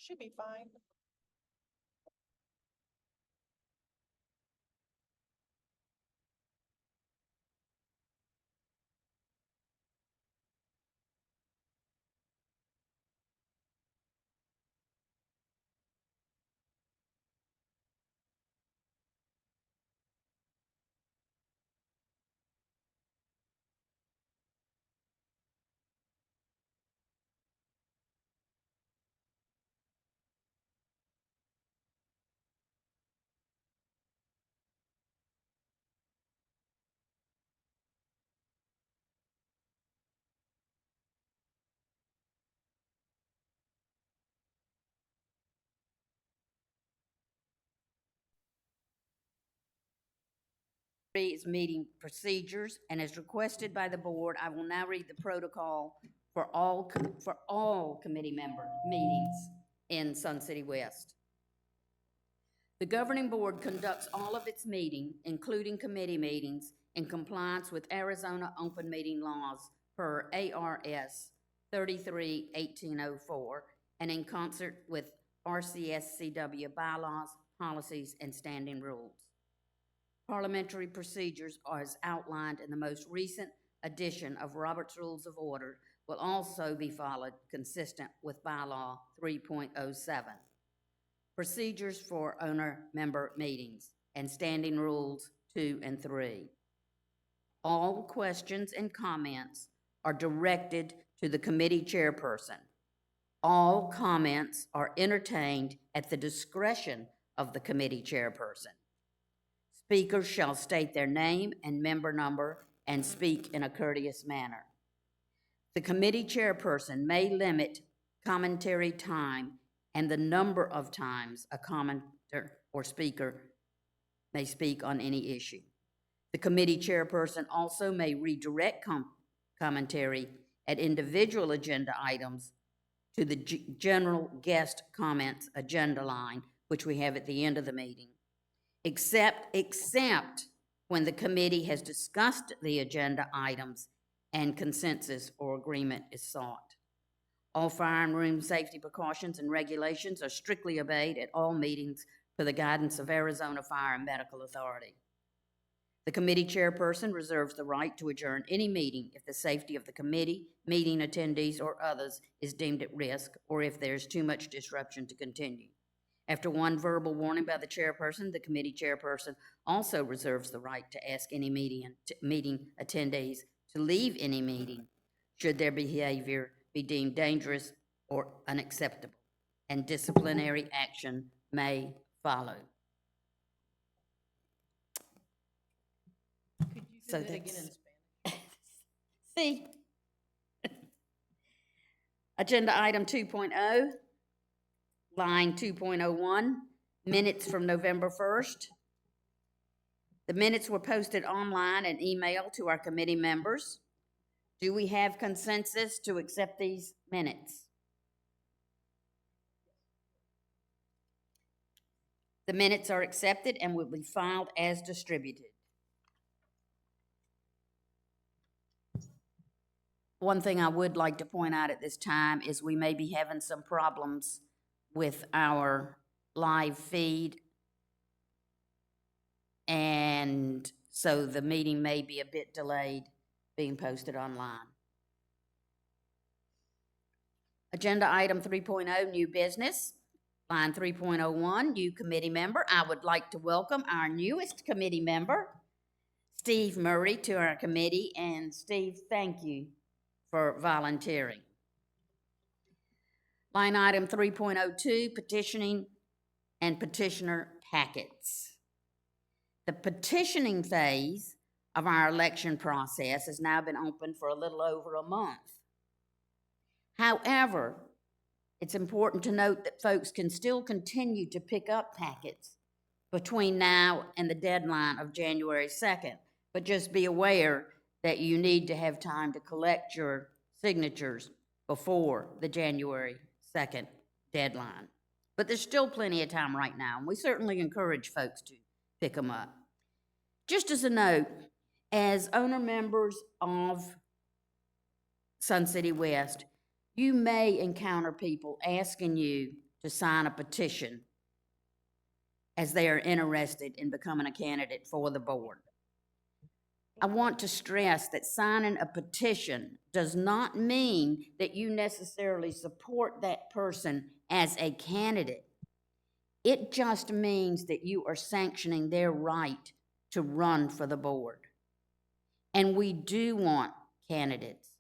Should be fine. Is meeting procedures, and as requested by the board, I will now read the protocol for all committee member meetings in Sun City West. The governing board conducts all of its meetings, including committee meetings, in compliance with Arizona open meeting laws per ARS 33-1804 and in concert with RCSCW bylaws, policies, and standing rules. Parliamentary procedures, as outlined in the most recent edition of Robert's Rules of Order, will also be followed consistent with Bylaw 3.07. Procedures for owner-member meetings and Standing Rules 2 and 3. All questions and comments are directed to the committee chairperson. All comments are entertained at the discretion of the committee chairperson. Speakers shall state their name and member number and speak in a courteous manner. The committee chairperson may limit commentary time and the number of times a commenter or speaker may speak on any issue. The committee chairperson also may redirect commentary at individual agenda items to the general guest comments agenda line, which we have at the end of the meeting, except when the committee has discussed the agenda items and consensus or agreement is sought. All fire and room safety precautions and regulations are strictly obeyed at all meetings for the guidance of Arizona Fire and Medical Authority. The committee chairperson reserves the right to adjourn any meeting if the safety of the committee, meeting attendees, or others is deemed at risk, or if there's too much disruption to continue. After one verbal warning by the chairperson, the committee chairperson also reserves the right to ask any meeting attendees to leave any meeting should their behavior be deemed dangerous or unacceptable, and disciplinary action may follow. Could you say that again in Spanish? See. Agenda item 2.0, line 2.01, minutes from November 1st. The minutes were posted online and emailed to our committee members. Do we have consensus to accept these minutes? The minutes are accepted and will be filed as distributed. One thing I would like to point out at this time is we may be having some problems with our live feed, and so the meeting may be a bit delayed being posted online. Agenda item 3.0, new business. Line 3.01, new committee member. I would like to welcome our newest committee member, Steve Murray, to our committee. And Steve, thank you for volunteering. Line item 3.02, petitioning and petitioner packets. The petitioning phase of our election process has now been open for a little over a month. However, it's important to note that folks can still continue to pick up packets between now and the deadline of January 2nd, but just be aware that you need to have time to collect your signatures before the January 2nd deadline. But there's still plenty of time right now, and we certainly encourage folks to pick them up. Just as a note, as owner members of Sun City West, you may encounter people asking you to sign a petition as they are interested in becoming a candidate for the board. I want to stress that signing a petition does not mean that you necessarily support that person as a candidate. It just means that you are sanctioning their right to run for the board. And we do want candidates.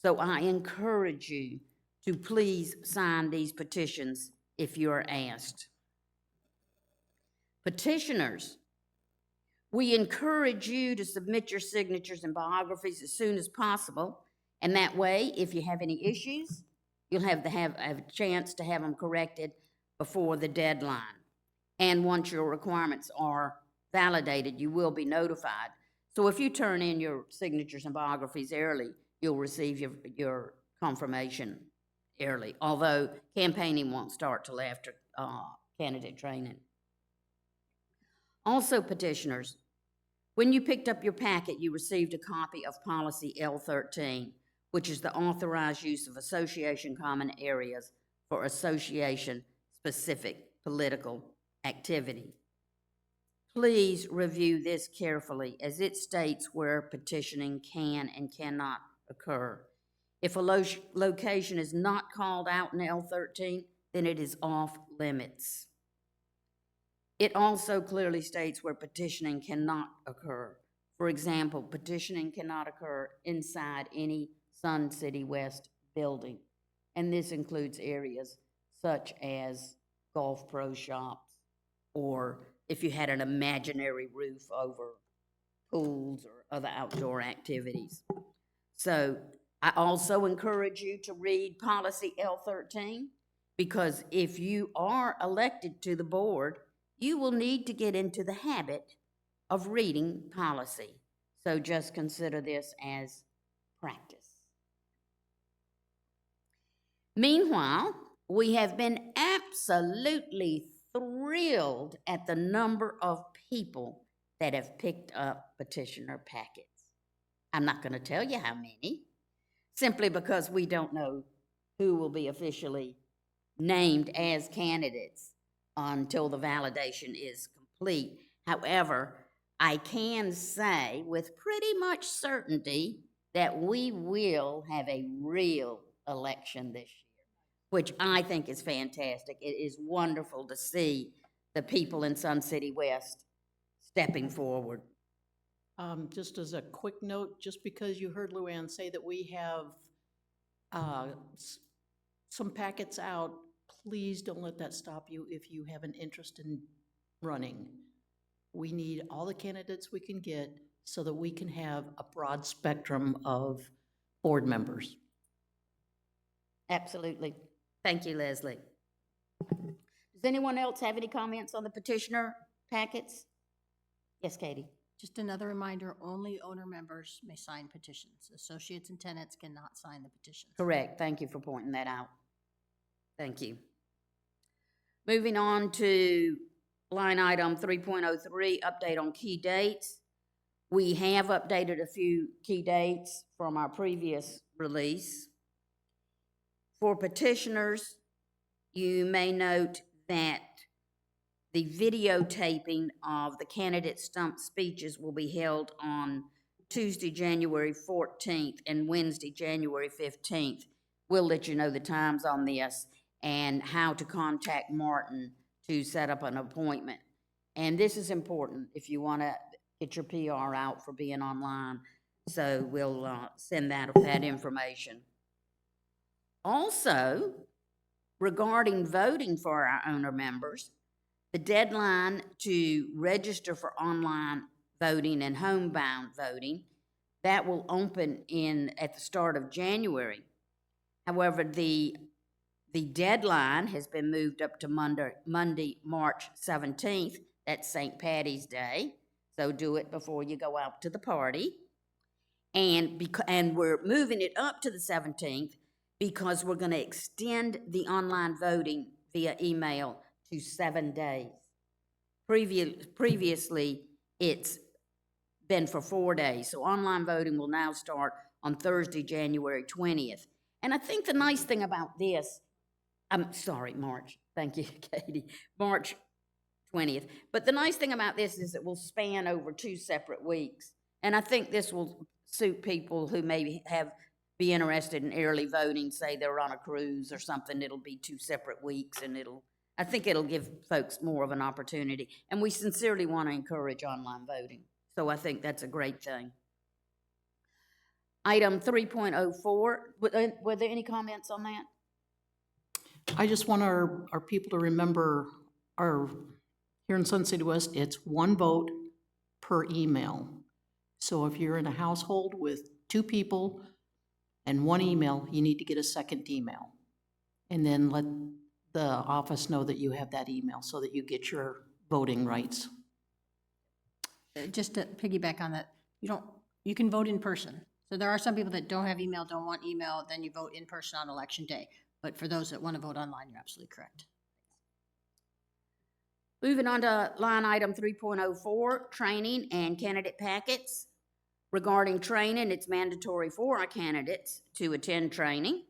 So I encourage you to please sign these petitions if you are asked. Petitioners, we encourage you to submit your signatures and biographies as soon as possible. And that way, if you have any issues, you'll have a chance to have them corrected before the deadline. And once your requirements are validated, you will be notified. So if you turn in your signatures and biographies early, you'll receive your confirmation early, although campaigning won't start till after candidate training. Also, petitioners, when you picked up your packet, you received a copy of Policy L13, which is the authorized use of association common areas for association-specific political activity. Please review this carefully, as it states where petitioning can and cannot occur. If a location is not called out in L13, then it is off limits. It also clearly states where petitioning cannot occur. For example, petitioning cannot occur inside any Sun City West building, and this includes areas such as golf pro shops, or if you had an imaginary roof over pools or other outdoor activities. So I also encourage you to read Policy L13, because if you are elected to the board, you will need to get into the habit of reading policy. So just consider this as practice. Meanwhile, we have been absolutely thrilled at the number of people that have picked up petitioner packets. I'm not going to tell you how many, simply because we don't know who will be officially named as candidates until the validation is complete. However, I can say with pretty much certainty that we will have a real election this year, which I think is fantastic. It is wonderful to see the people in Sun City West stepping forward. Just as a quick note, just because you heard Luann say that we have some packets out, please don't let that stop you if you have an interest in running. We need all the candidates we can get so that we can have a broad spectrum of board members. Absolutely. Thank you, Leslie. Does anyone else have any comments on the petitioner packets? Yes, Katie. Just another reminder, only owner members may sign petitions. Associates and tenants cannot sign the petitions. Correct. Thank you for pointing that out. Thank you. Moving on to line item 3.03, update on key dates. We have updated a few key dates from our previous release. For petitioners, you may note that the videotaping of the candidate stump speeches will be held on Tuesday, January 14th and Wednesday, January 15th. We'll let you know the times on this and how to contact Martin to set up an appointment. And this is important if you want to get your PR out for being online. So we'll send that information. Also, regarding voting for our owner members, the deadline to register for online voting and homebound voting, that will open at the start of January. However, the deadline has been moved up to Monday, March 17th. That's St. Patty's Day. So do it before you go out to the party. And we're moving it up to the 17th because we're going to extend the online voting via email to 7 days. Previously, it's been for 4 days. So online voting will now start on Thursday, January 20th. And I think the nice thing about this I'm sorry, March. Thank you, Katie. March 20th. But the nice thing about this is it will span over 2 separate weeks. And I think this will suit people who maybe be interested in early voting, say they're on a cruise or something. It'll be 2 separate weeks, and I think it'll give folks more of an opportunity. And we sincerely want to encourage online voting. So I think that's a great thing. Item 3.04, were there any comments on that? I just want our people to remember here in Sun City West, it's 1 vote per email. So if you're in a household with 2 people and 1 email, you need to get a second email. And then let the office know that you have that email so that you get your voting rights. Just to piggyback on that, you can vote in person. So there are some people that don't have email, don't want email, then you vote in person on election day. But for those that want to vote online, you're absolutely correct. Moving on to line item 3.04, training and candidate packets. Regarding training, it's mandatory for our candidates to attend training,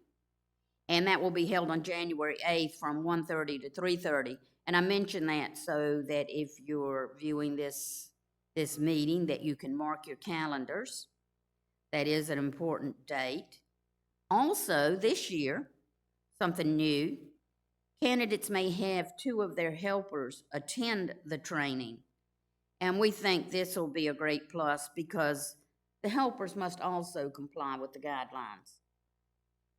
and that will be held on January 8th from 1:30 to 3:30. And I mention that so that if you're viewing this meeting, that you can mark your calendars. That is an important date. Also, this year, something new, candidates may have 2 of their helpers attend the training. And we think this will be a great plus because the helpers must also comply with the guidelines.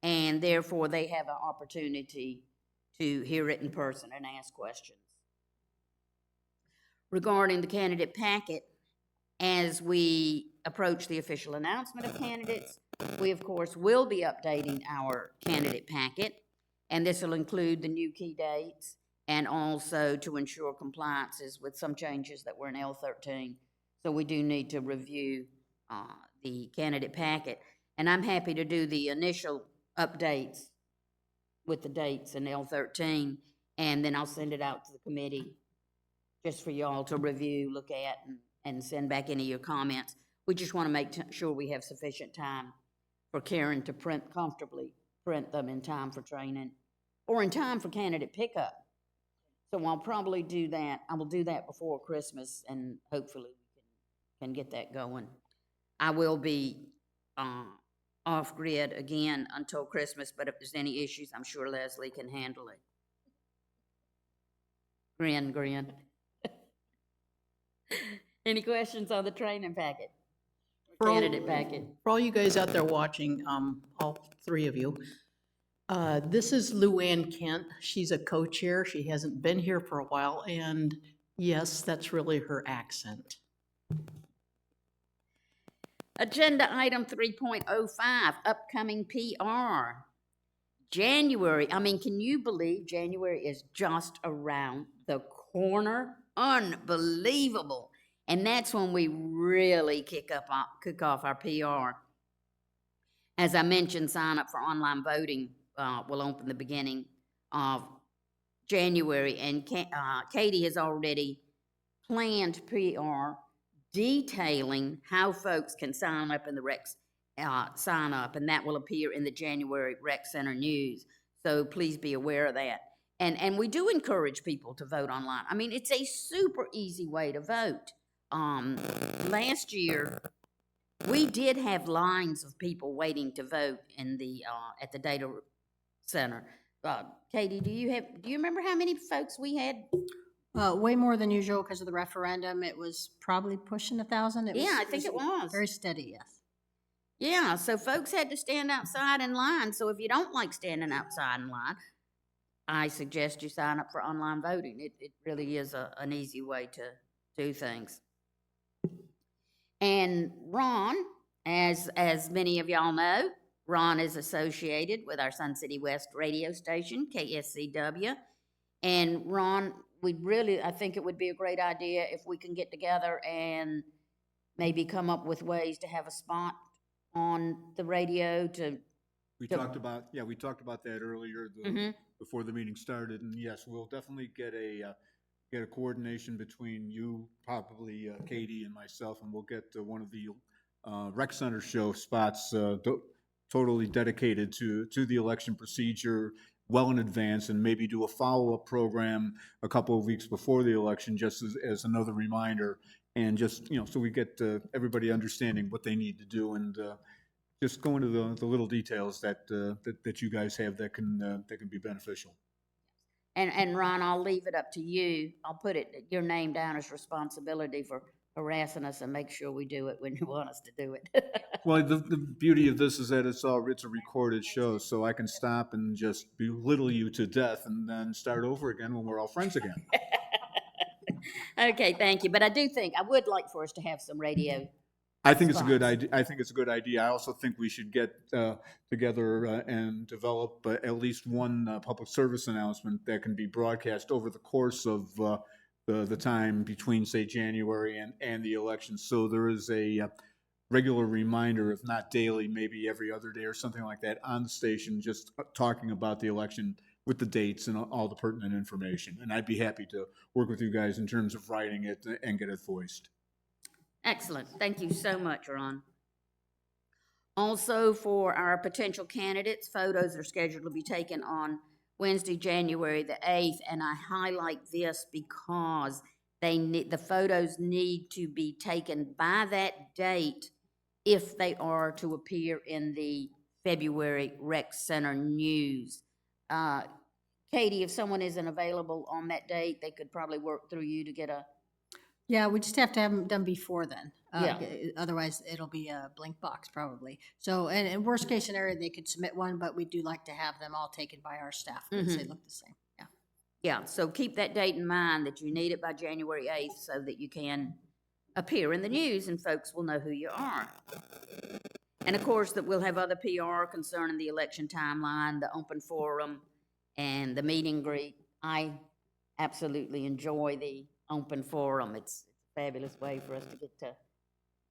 And therefore, they have an opportunity to hear it in person and ask questions. Regarding the candidate packet, as we approach the official announcement of candidates, we, of course, will be updating our candidate packet, and this will include the new key dates and also to ensure compliances with some changes that were in L13. So we do need to review the candidate packet, and I'm happy to do the initial updates with the dates in L13, and then I'll send it out to the committee just for y'all to review, look at, and send back any of your comments. We just want to make sure we have sufficient time for Karen to comfortably print them in time for training or in time for candidate pickup. So I'll probably do that. I will do that before Christmas, and hopefully we can get that going. I will be off grid again until Christmas, but if there's any issues, I'm sure Leslie can handle it. Grin. Any questions on the training packet? Candidate packet? For all you guys out there watching, all 3 of you, this is Luann Kent. She's a co-chair. She hasn't been here for a while, and yes, that's really her accent. Agenda item 3.05, upcoming PR. January, can you believe January is just around the corner? Unbelievable. And that's when we really kick off our PR. As I mentioned, sign up for online voting will open the beginning of January, and Katie has already planned PR detailing how folks can sign up in the sign up, and that will appear in the January Rec Center News. So please be aware of that. And we do encourage people to vote online. It's a super easy way to vote. Last year, we did have lines of people waiting to vote in the at the data center. Katie, do you remember how many folks we had? Way more than usual because of the referendum. It was probably pushing 1,000. I think it was. Very steady, yes. Yeah, so folks had to stand outside in line. So if you don't like standing outside in line, I suggest you sign up for online voting. It really is an easy way to do things. And Ron, as many of y'all know, Ron is associated with our Sun City West radio station, KSCW. And Ron, I think it would be a great idea if we can get together and maybe come up with ways to have a spot on the radio We talked about that earlier before the meeting started, and yes, we'll definitely get a coordination between you, probably Katie and myself, and we'll get one of the rec center show spots totally dedicated to the election procedure, well in advance and maybe do a follow-up program a couple of weeks before the election, just as another reminder. And just, so we get everybody understanding what they need to do, and just go into the little details that you guys have that can be beneficial. And Ron, I'll leave it up to you. I'll put your name down as responsibility for harassing us and make sure we do it when you want us to do it. Well, the beauty of this is that it's a recorded show, so I can stop and just belittle you to death and then start over again when we're all friends again. Okay, thank you. But I would like for us to have some radio. I think it's a good Spots. idea. I think it's a good idea. I also think we should get together and develop at least one public service announcement that can be broadcast over the course of the time between, say, January and the election. So there is a regular reminder, if not daily, maybe every other day or something like that, on the station, just talking about the election with the dates and all the pertinent information. And I'd be happy to work with you guys in terms of writing it and get it voiced. Excellent. Thank you so much, Ron. Also, for our potential candidates, photos are scheduled to be taken on Wednesday, January the 8th, and I highlight this because the photos need to be taken by that date if they are to appear in the February Rec Center News. Katie, if someone isn't available on that date, they could probably work through you to get a... Yeah, we just have to have them done before then. Yeah. Otherwise, it'll be a blank box probably. So, and in worst case scenario, they could submit one, but we do like to have them all taken by our staff because they look the same. Yeah. Yeah, so keep that date in mind, that you need it by January 8th so that you can appear in the news and folks will know who you are. And of course, that we'll have other PR concerning the election timeline, the open forum, and the meet and greet. I absolutely enjoy the open forum. It's a fabulous way for us to get to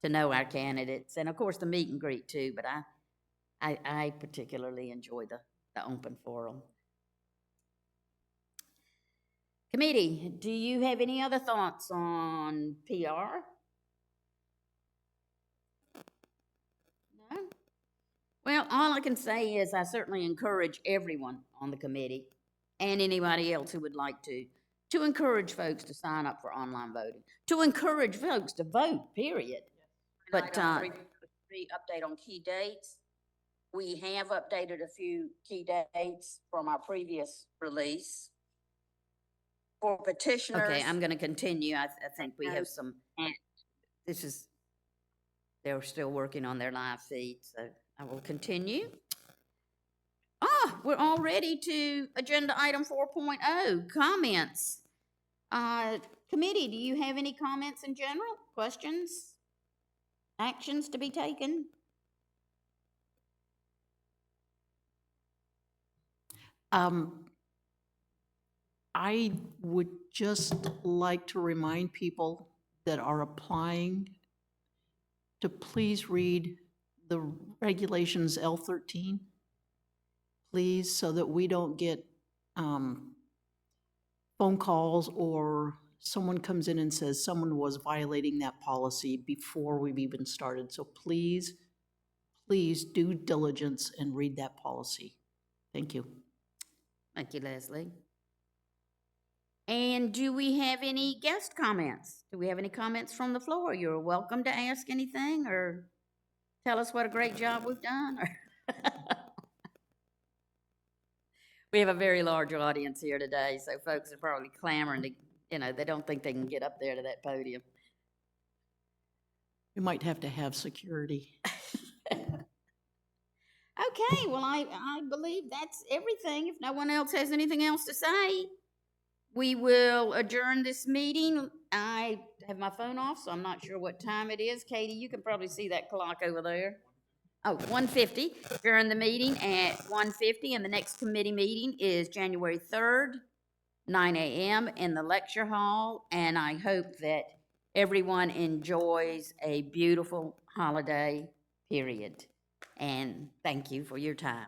know our candidates. And of course, the meet and greet too, but I particularly enjoy the open forum. Committee, do you have any other thoughts on PR? No? Well, all I can say is I certainly encourage everyone on the committee and anybody else who would like to encourage folks to sign up for online voting, to encourage folks to vote, period. But update on key dates. We have updated a few key dates from our previous release. For petitioners. Okay, I'm going to continue. I think we have some, they're still working on their live feed, so I will continue. We're already to agenda item 4.0, comments. Committee, do you have any comments in general? Questions? Actions to be taken? I would just like to remind people that are applying to please read the regulations L13, please, so that we don't get phone calls or someone comes in and says someone was violating that policy before we've even started. So please, please do diligence and read that policy. Thank you. Thank you, Leslie. And do we have any guest comments? Do we have any comments from the floor? You're welcome to ask anything or tell us what a great job we've done. We have a very large audience here today, so folks are probably clamoring to, they don't think they can get up there to that podium. We might have to have security. Okay, well, I believe that's everything. If no one else has anything else to say, we will adjourn this meeting. I have my phone off, so I'm not sure what time it is. Katie, you can probably see that clock over there. Oh, 1:50. Adjourn the meeting at 1:50, and the next committee meeting is January 3rd, 9 a.m. in the lecture hall, and I hope that everyone enjoys a beautiful holiday period. And thank you for your time.